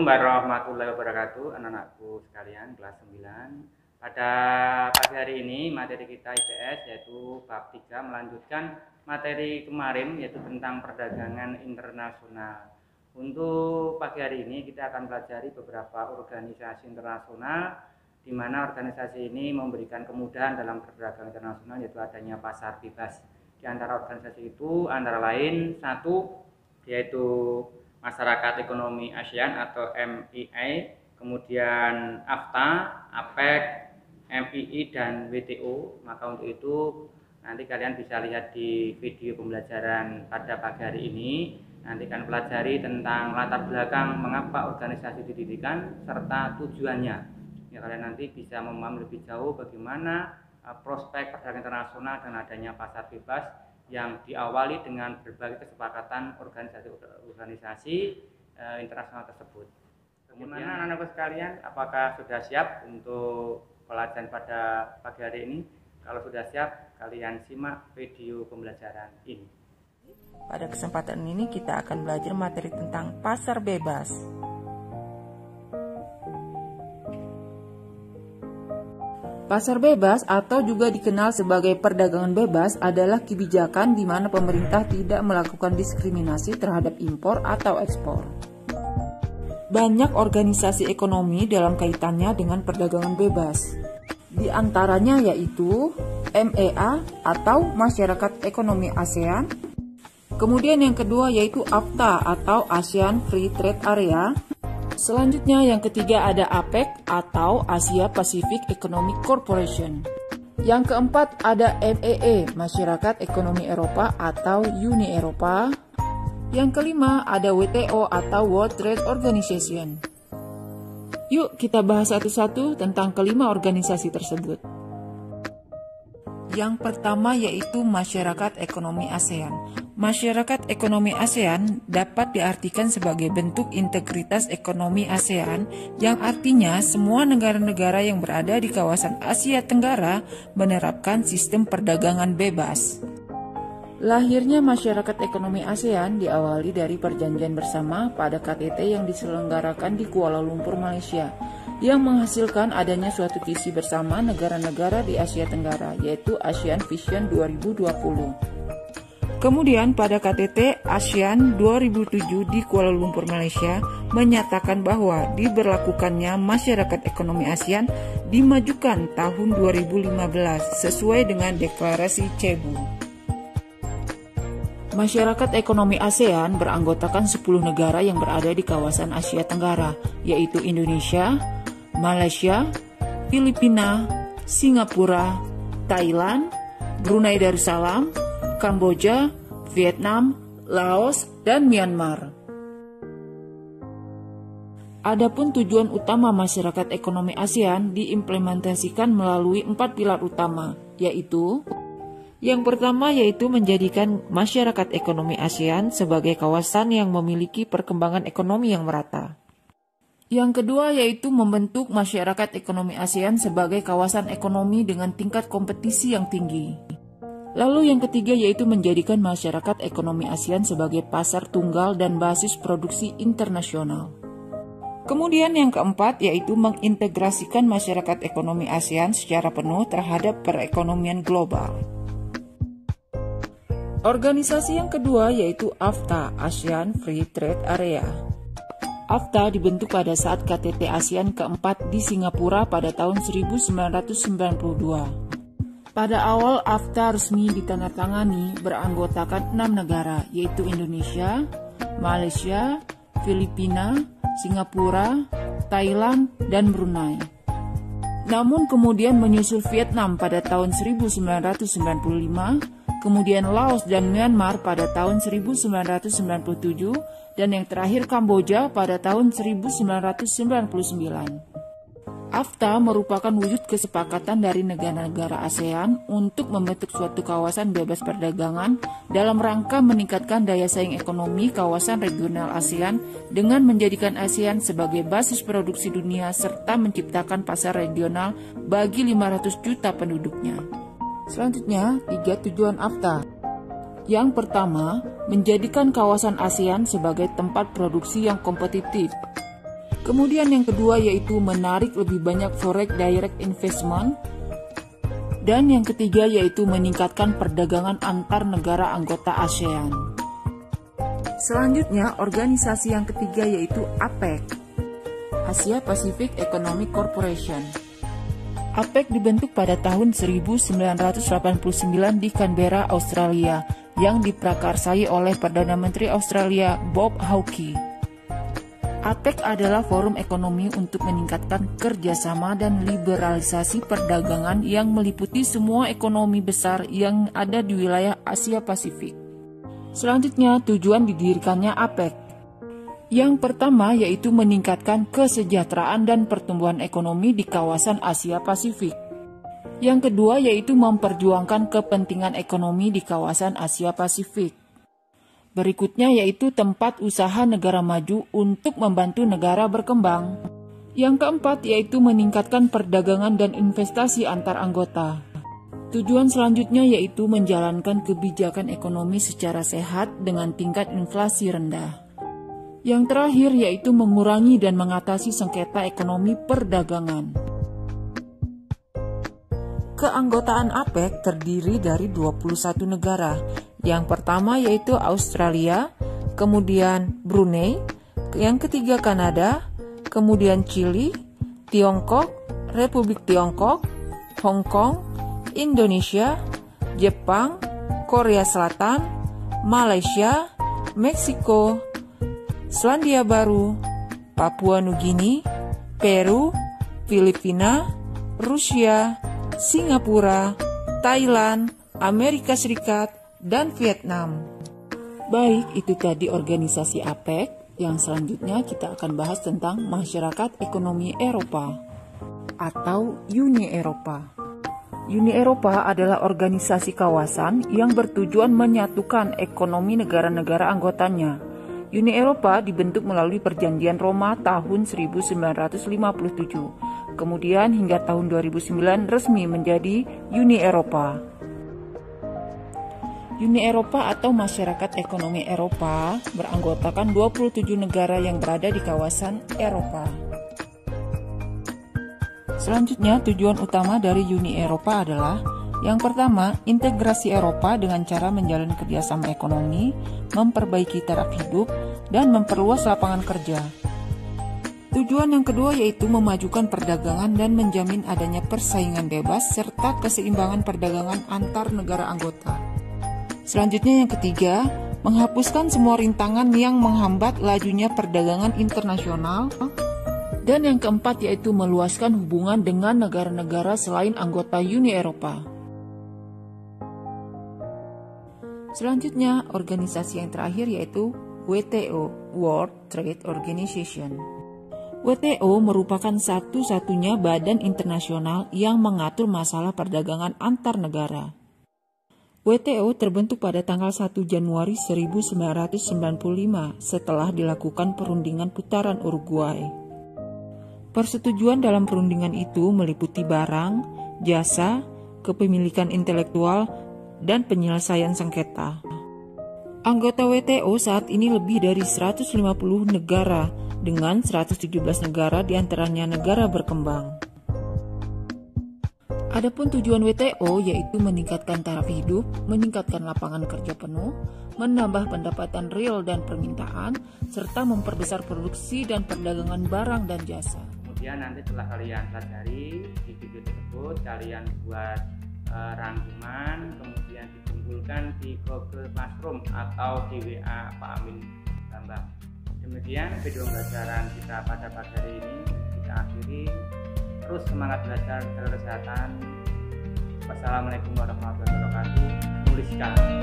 Assalamualaikum warahmatullahi wabarakatuh, anak-anakku sekalian kelas 9. Pada pagi hari ini materi kita IPS yaitu bab 3 melanjutkan materi kemarin yaitu tentang perdagangan internasional. Untuk pagi hari ini kita akan pelajari beberapa organisasi internasional di mana organisasi ini memberikan kemudahan dalam perdagangan internasional yaitu adanya pasar bebas. Di antara organisasi itu antara lain satu yaitu Masyarakat Ekonomi ASEAN atau MIA, kemudian AFTA, APEC, MII, dan WTO. Maka untuk itu nanti kalian bisa lihat di video pembelajaran pada pagi hari ini. Nanti akan pelajari tentang latar belakang mengapa organisasi didirikan serta tujuannya. Ya, kalian nanti bisa memahami lebih jauh bagaimana prospek perdagangan internasional dan adanya pasar bebas yang diawali dengan berbagai kesepakatan organisasi internasional tersebut. Kemudian anak-anakku sekalian, apakah sudah siap untuk pelajaran pada pagi hari ini? Kalau sudah siap, kalian simak video pembelajaran ini. Pada kesempatan ini kita akan belajar materi tentang pasar bebas. Pasar bebas atau juga dikenal sebagai perdagangan bebas adalah kebijakan di mana pemerintah tidak melakukan diskriminasi terhadap impor atau ekspor. Banyak organisasi ekonomi dalam kaitannya dengan perdagangan bebas. Di antaranya yaitu MEA atau Masyarakat Ekonomi ASEAN. Kemudian yang kedua yaitu AFTA atau ASEAN Free Trade Area. Selanjutnya yang ketiga ada APEC atau Asia Pacific Economic Corporation. Yang keempat ada MEE, Masyarakat Ekonomi Eropa atau Uni Eropa. Yang kelima ada WTO atau World Trade Organization. Yuk kita bahas satu-satu tentang kelima organisasi tersebut. Yang pertama yaitu Masyarakat Ekonomi ASEAN. Masyarakat Ekonomi ASEAN dapat diartikan sebagai bentuk integritas ekonomi ASEAN yang artinya semua negara-negara yang berada di kawasan Asia Tenggara menerapkan sistem perdagangan bebas. Lahirnya Masyarakat Ekonomi ASEAN diawali dari perjanjian bersama pada KTT yang diselenggarakan di Kuala Lumpur, Malaysia, yang menghasilkan adanya suatu visi bersama negara-negara di Asia Tenggara, yaitu ASEAN Vision 2020. Kemudian pada KTT ASEAN 2007 di Kuala Lumpur, Malaysia, menyatakan bahwa diberlakukannya Masyarakat Ekonomi ASEAN dimajukan tahun 2015 sesuai dengan Deklarasi Cebu. Masyarakat Ekonomi ASEAN beranggotakan 10 negara yang berada di kawasan Asia Tenggara, yaitu Indonesia, Malaysia, Filipina, Singapura, Thailand, Brunei Darussalam, Kamboja, Vietnam, Laos, dan Myanmar. Adapun tujuan utama Masyarakat Ekonomi ASEAN diimplementasikan melalui 4 pilar utama, yaitu yang pertama yaitu menjadikan Masyarakat Ekonomi ASEAN sebagai kawasan yang memiliki perkembangan ekonomi yang merata. Yang kedua yaitu membentuk Masyarakat Ekonomi ASEAN sebagai kawasan ekonomi dengan tingkat kompetisi yang tinggi. Lalu yang ketiga yaitu menjadikan Masyarakat Ekonomi ASEAN sebagai pasar tunggal dan basis produksi internasional. Kemudian yang keempat yaitu mengintegrasikan Masyarakat Ekonomi ASEAN secara penuh terhadap perekonomian global. Organisasi yang kedua yaitu AFTA, ASEAN Free Trade Area. AFTA dibentuk pada saat KTT ASEAN keempat di Singapura pada tahun 1992. Pada awal AFTA resmi ditandatangani beranggotakan 6 negara yaitu Indonesia, Malaysia, Filipina, Singapura, Thailand, dan Brunei. Namun kemudian menyusul Vietnam pada tahun 1995, kemudian Laos dan Myanmar pada tahun 1997, dan yang terakhir Kamboja pada tahun 1999. AFTA merupakan wujud kesepakatan dari negara-negara ASEAN untuk membentuk suatu kawasan bebas perdagangan dalam rangka meningkatkan daya saing ekonomi kawasan regional ASEAN dengan menjadikan ASEAN sebagai basis produksi dunia serta menciptakan pasar regional bagi 500 juta penduduknya. Selanjutnya, 3 tujuan AFTA. Yang pertama, menjadikan kawasan ASEAN sebagai tempat produksi yang kompetitif. Kemudian yang kedua yaitu menarik lebih banyak foreign direct investment. Dan yang ketiga yaitu meningkatkan perdagangan antar negara anggota ASEAN. Selanjutnya, organisasi yang ketiga yaitu APEC, Asia Pacific Economic Corporation. APEC dibentuk pada tahun 1989 di Canberra, Australia, yang diprakarsai oleh Perdana Menteri Australia Bob Hawke. APEC adalah forum ekonomi untuk meningkatkan kerjasama dan liberalisasi perdagangan yang meliputi semua ekonomi besar yang ada di wilayah Asia Pasifik. Selanjutnya, tujuan didirikannya APEC. Yang pertama yaitu meningkatkan kesejahteraan dan pertumbuhan ekonomi di kawasan Asia Pasifik. Yang kedua yaitu memperjuangkan kepentingan ekonomi di kawasan Asia Pasifik. Berikutnya yaitu tempat usaha negara maju untuk membantu negara berkembang. Yang keempat yaitu meningkatkan perdagangan dan investasi antar anggota. Tujuan selanjutnya yaitu menjalankan kebijakan ekonomi secara sehat dengan tingkat inflasi rendah. Yang terakhir yaitu mengurangi dan mengatasi sengketa ekonomi perdagangan. Keanggotaan APEC terdiri dari 21 negara. Yang pertama yaitu Australia, kemudian Brunei, yang ketiga Kanada, kemudian Chili, Tiongkok, Republik Tiongkok, Hong Kong, Indonesia, Jepang, Korea Selatan, Malaysia, Meksiko, Selandia Baru, Papua Nugini, Peru, Filipina, Rusia, Singapura, Thailand, Amerika Serikat, dan Vietnam. Baik, itu tadi organisasi APEC. Yang selanjutnya kita akan bahas tentang Masyarakat Ekonomi Eropa atau Uni Eropa. Uni Eropa adalah organisasi kawasan yang bertujuan menyatukan ekonomi negara-negara anggotanya. Uni Eropa dibentuk melalui Perjanjian Roma tahun 1957. Kemudian hingga tahun 2009 resmi menjadi Uni Eropa. Uni Eropa atau Masyarakat Ekonomi Eropa beranggotakan 27 negara yang berada di kawasan Eropa. Selanjutnya, tujuan utama dari Uni Eropa adalah yang pertama, integrasi Eropa dengan cara menjalin kerjasama ekonomi, memperbaiki taraf hidup, dan memperluas lapangan kerja. Tujuan yang kedua yaitu memajukan perdagangan dan menjamin adanya persaingan bebas serta keseimbangan perdagangan antar negara anggota. Selanjutnya yang ketiga, menghapuskan semua rintangan yang menghambat lajunya perdagangan internasional. Dan yang keempat yaitu meluaskan hubungan dengan negara-negara selain anggota Uni Eropa. Selanjutnya, organisasi yang terakhir yaitu WTO, World Trade Organization. WTO merupakan satu-satunya badan internasional yang mengatur masalah perdagangan antar negara. WTO terbentuk pada tanggal 1 Januari 1995 setelah dilakukan perundingan putaran Uruguay. Persetujuan dalam perundingan itu meliputi barang, jasa, kepemilikan intelektual, dan penyelesaian sengketa. Anggota WTO saat ini lebih dari 150 negara dengan 117 negara diantaranya negara berkembang. Adapun tujuan WTO yaitu meningkatkan taraf hidup, meningkatkan lapangan kerja penuh, menambah pendapatan real dan permintaan, serta memperbesar produksi dan perdagangan barang dan jasa. Kemudian nanti setelah kalian pelajari di video tersebut, kalian buat rangkuman, kemudian dikumpulkan di Google Classroom atau di WA Pak Amin Bambang. Demikian video pembelajaran kita pada pagi hari ini kita akhiri. Terus semangat belajar, jaga kesehatan. Wassalamualaikum warahmatullahi wabarakatuh. Nulis sekarang.